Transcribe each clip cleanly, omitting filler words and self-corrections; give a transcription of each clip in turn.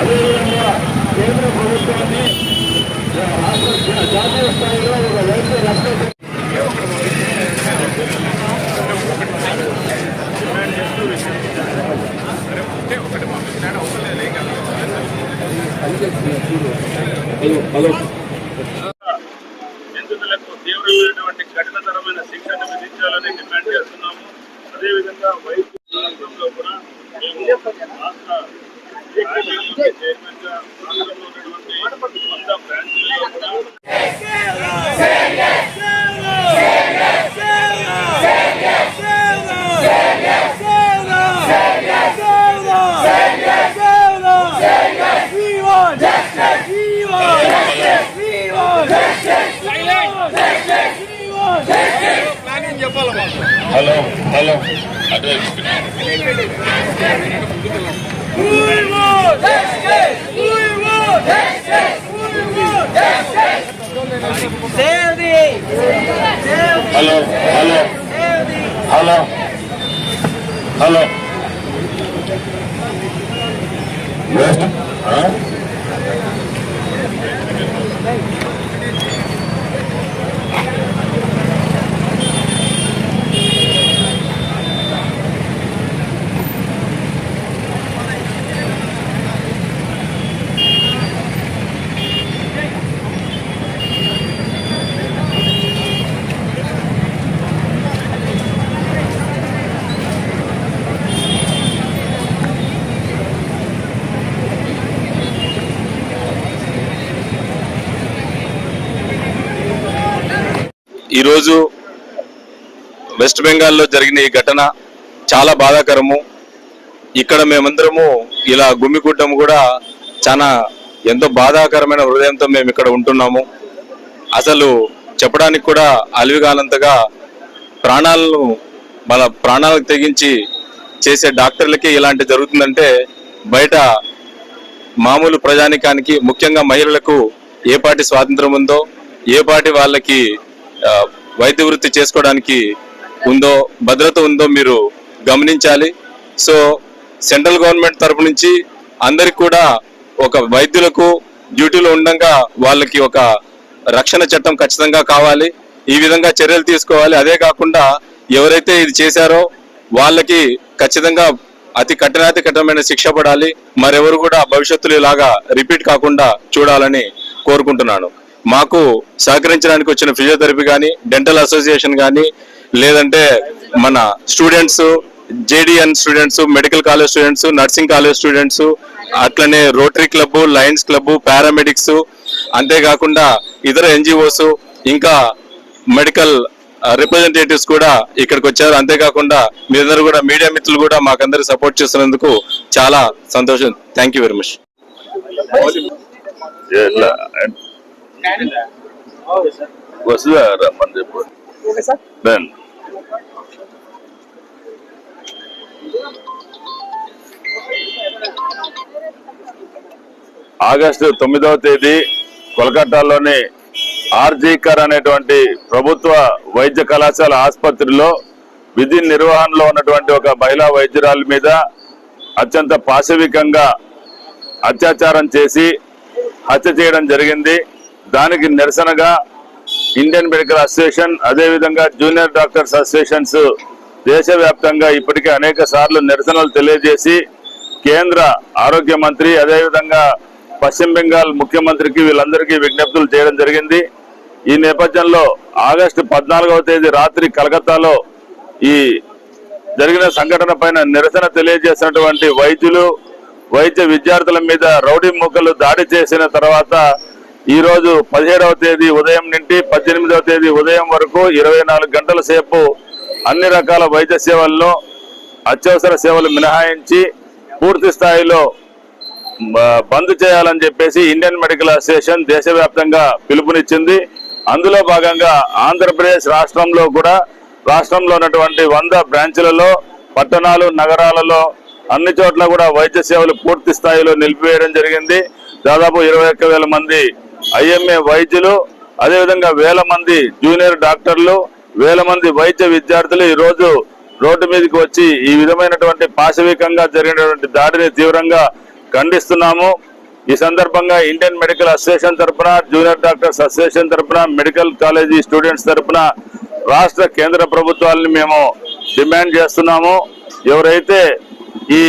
అదేవిధంగా కేంద్ర ప్రభుత్వాన్ని జాతీయ స్థాయిలో ఒక వైద్య రక్షణ నిందితులకు తీవ్రమైనటువంటి కఠినతరమైన శిక్షను విధించాలని డిమాండ్ చేస్తున్నాము. అదేవిధంగా వైద్య రంగంలో కూడా మేము రాష్ట్ర చైర్మన్ గా రాష్ట్రంలో ఉన్నటువంటి 100 బ్రాంచ్లలో కూడా హలో హలో అదే హలో హలో హలో హలో ఈరోజు వెస్ట్ బెంగాల్లో జరిగిన ఈ ఘటన చాలా బాధాకరము. ఇక్కడ మేమందరము ఇలా గుమ్మికూటం కూడా చాలా ఎంతో బాధాకరమైన హృదయంతో మేము ఇక్కడ ఉంటున్నాము. అసలు చెప్పడానికి కూడా అలివిగానంతగా ప్రాణాలకు తెగించి చేసే డాక్టర్లకి ఇలాంటి జరుగుతుందంటే బయట మామూలు ప్రజానికానికి ముఖ్యంగా మహిళలకు ఏ పాటి స్వాతంత్రం ఉందో, ఏ పాటి వాళ్ళకి వైద్య వృత్తి చేసుకోవడానికి ఉందో, భద్రత ఉందో మీరు గమనించాలి. సో సెంట్రల్ గవర్నమెంట్ తరఫు నుంచి అందరికి కూడా ఒక వైద్యులకు డ్యూటీలో ఉండగా వాళ్ళకి ఒక రక్షణ చట్టం ఖచ్చితంగా కావాలి. ఈ విధంగా చర్యలు తీసుకోవాలి. అదే కాకుండా ఎవరైతే ఇది చేశారో వాళ్ళకి ఖచ్చితంగా అతి కఠినమైన శిక్ష పడాలి. మరెవరు కూడా భవిష్యత్తులో ఇలాగా రిపీట్ కాకుండా చూడాలని కోరుకుంటున్నాను. మాకు సహకరించడానికి వచ్చిన ఫిజియోథెరపీ కానీ, డెంటల్ అసోసియేషన్ కానీ, లేదంటే మన students, JDN students, medical college students, nursing college students, అట్లనే Rotary club, Lions club, paramedics, అంతేకాకుండా ఇతర ఎన్జిఓస్, ఇంకా మెడికల్ రిప్రజెంటేటివ్స్ కూడా ఇక్కడికి వచ్చారు. అంతేకాకుండా మీరందరూ కూడా మీడియా మిత్రులు కూడా మాకందరూ సపోర్ట్ చేస్తున్నందుకు చాలా సంతోషం. Thank you very much. August 9వ తేదీ కోల్కతాలోని ఆర్జీకర్ అనేటువంటి ప్రభుత్వ వైద్య కళాశాల ఆసుపత్రిలో విధి నిర్వహణలో ఉన్నటువంటి ఒక మహిళా వైద్యురాలి మీద అత్యంత పాశవికంగా అత్యాచారం చేసి హత్య చేయడం జరిగింది. దానికి నిరసనగా ఇండియన్ మెడికల్ అసోసియేషన్, అదేవిధంగా జూనియర్ డాక్టర్స్ అసోసియేషన్స్ దేశవ్యాప్తంగా ఇప్పటికే అనేక సార్లు నిరసనలు తెలియజేసి కేంద్ర ఆరోగ్య మంత్రి, అదేవిధంగా పశ్చిమ బెంగాల్ ముఖ్యమంత్రికి వీళ్ళందరికీ విజ్ఞప్తులు చేయడం జరిగింది. ఈ నేపథ్యంలో ఆగస్టు 14వ తేదీ రాత్రి కలకత్తాలో ఈ జరిగిన సంఘటన పైన నిరసన తెలియజేసినటువంటి వైద్యులు, వైద్య విద్యార్థుల మీద రౌడీ మూకలు దాడి చేసిన తర్వాత ఈ రోజు 17వ తేదీ ఉదయం నుండి 18వ తేదీ ఉదయం వరకు 24 గంటల సేపు అన్ని రకాల వైద్య సేవల్లో అత్యవసర సేవలు మినహాయించి పూర్తి స్థాయిలో బంద్ చేయాలని చెప్పేసి ఇండియన్ మెడికల్ అసోసియేషన్ దేశవ్యాప్తంగా పిలుపునిచ్చింది. అందులో భాగంగా ఆంధ్రప్రదేశ్ రాష్ట్రంలో కూడా రాష్ట్రంలో ఉన్నటువంటి 100 బ్రాంచ్లలో, పట్టణాలు, నగరాలలో అన్ని చోట్ల కూడా వైద్య సేవలు పూర్తి స్థాయిలో నిలిపివేయడం జరిగింది. దాదాపు 21,000 మంది ఐఎంఏ వైద్యులు, అదేవిధంగా 1000 మంది జూనియర్ డాక్టర్లు, 1000 మంది వైద్య విద్యార్థులు ఈ రోజు రోడ్డు మీదకి వచ్చి ఈ విధమైనటువంటి పాశవికంగా జరిగినటువంటి దాడిని తీవ్రంగా ఖండిస్తున్నాము. ఈ సందర్భంగా ఇండియన్ మెడికల్ అసోసియేషన్ తరఫున, జూనియర్ డాక్టర్స్ అసోసియేషన్ తరఫున, మెడికల్ కాలేజీ స్టూడెంట్స్ తరఫున రాష్ట్ర కేంద్ర ప్రభుత్వాలని మేము డిమాండ్ చేస్తున్నాము. ఎవరైతే ఈ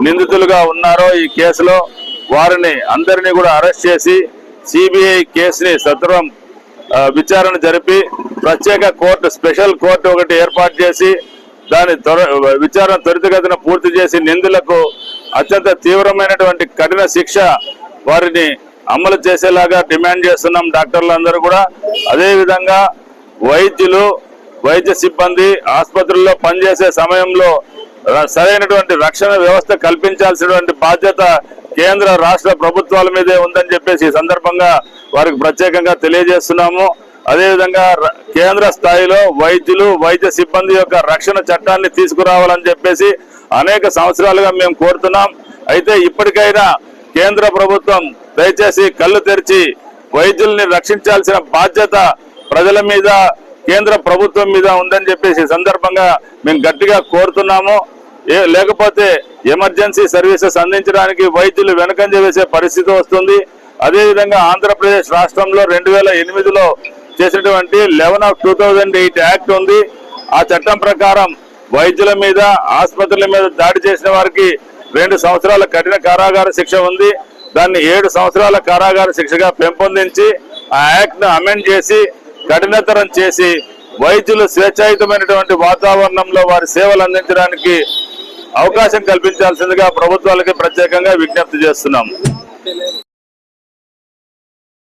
నిందితులుగా ఉన్నారో ఈ కేసులో వారిని అందరినీ కూడా అరెస్ట్ చేసి సిబిఐ కేసుని సత్వరం విచారణ జరిపి ప్రత్యేక కోర్టు, స్పెషల్ కోర్టు ఒకటి ఏర్పాటు చేసి దాని విచారణ త్వరితగతిన పూర్తి చేసి నిందితులకు అత్యంత తీవ్రమైనటువంటి కఠిన శిక్ష వారిని అమలు చేసేలాగా డిమాండ్ చేస్తున్నాం డాక్టర్లందరూ కూడా. అదేవిధంగా వైద్యులు, వైద్య సిబ్బంది ఆసుపత్రుల్లో పనిచేసే సమయంలో సరైనటువంటి రక్షణ వ్యవస్థ కల్పించాల్సినటువంటి బాధ్యత కేంద్ర రాష్ట్ర ప్రభుత్వాల మీదే ఉందని చెప్పేసి ఈ సందర్భంగా వారికి ప్రత్యేకంగా తెలియజేస్తున్నాము. అదేవిధంగా కేంద్ర స్థాయిలో వైద్యులు, వైద్య సిబ్బంది యొక్క రక్షణ చట్టాన్ని తీసుకురావాలని చెప్పేసి అనేక సంవత్సరాలుగా మేము కోరుతున్నాం. అయితే ఇప్పటికైనా కేంద్ర ప్రభుత్వం దయచేసి కళ్ళు తెరిచి వైద్యుల్ని రక్షించాల్సిన బాధ్యత ప్రజల మీద, కేంద్ర ప్రభుత్వం మీద ఉందని చెప్పేసి సందర్భంగా మేము గట్టిగా కోరుతున్నాము. లేకపోతే ఎమర్జెన్సీ సర్వీసెస్ అందించడానికి వైద్యులు వెనకంజ వేసే పరిస్థితి వస్తుంది. అదేవిధంగా ఆంధ్రప్రదేశ్ రాష్ట్రంలో 2008లో చేసినటువంటి 11/2008 యాక్ట్ ఉంది. ఆ చట్టం ప్రకారం వైద్యుల మీద, ఆసుపత్రుల మీద దాడి చేసిన వారికి 2 సంవత్సరాల కఠిన కారాగార శిక్ష ఉంది. దాన్ని 7 సంవత్సరాల కారాగార శిక్షగా పెంపొందించి ఆ యాక్ట్ ను అమెండ్ చేసి కఠినతరం చేసి వైద్యులు స్వేచ్ఛాయుతమైనటువంటి వాతావరణంలో వారి సేవలు అందించడానికి అవకాశం కల్పించాల్సిందిగా ప్రభుత్వాలకి ప్రత్యేకంగా విజ్ఞప్తి చేస్తున్నాం.